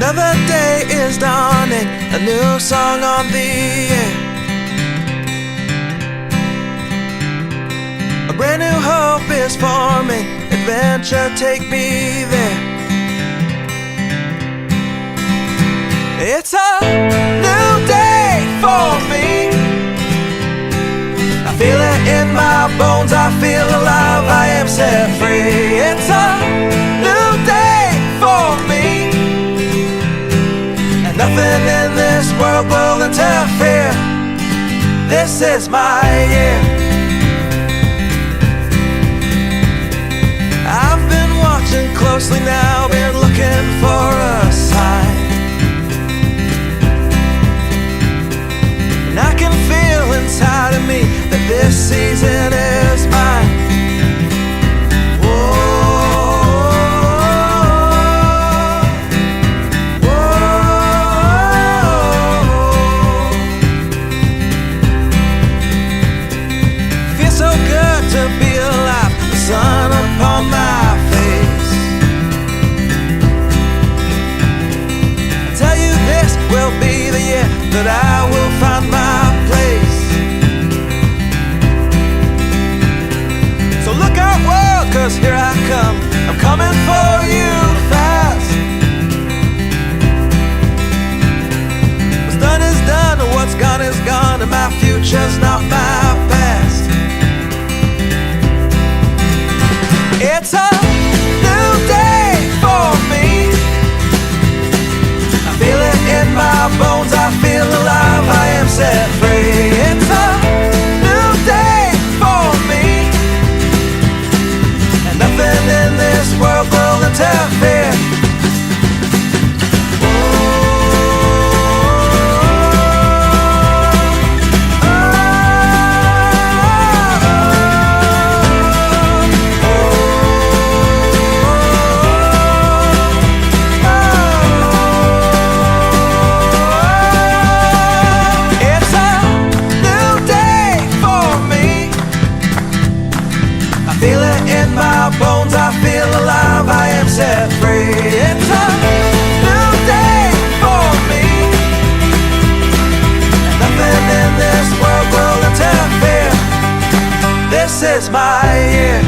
Another day is dawning, a new song on the air. A brand new hope is forming, adventure, take me there. It's a new day for me. I feel it in my bones, I feel alive, I am set free. It's a new day for me, and nothing in this world will interfere. This is my year. I've been watching closely now, been looking for a sign, and I can feel inside of me that this season is mine. Feels so good to be alive, the sun upon my face. I tell you, this will be the year that I will find my place. So look out, world, 'cause here I come, I'm coming for you fast. What's done is done, and what's gone is gone, and my future's not my past. It's a new day for me. I feel it in my bones, I feel alive, I am set free. It's a new day for me, and nothing in this world will interfere. Feel it in my bones, I feel alive, I am set free. It's a new day for me, and nothing in this world will interfere. This is my year.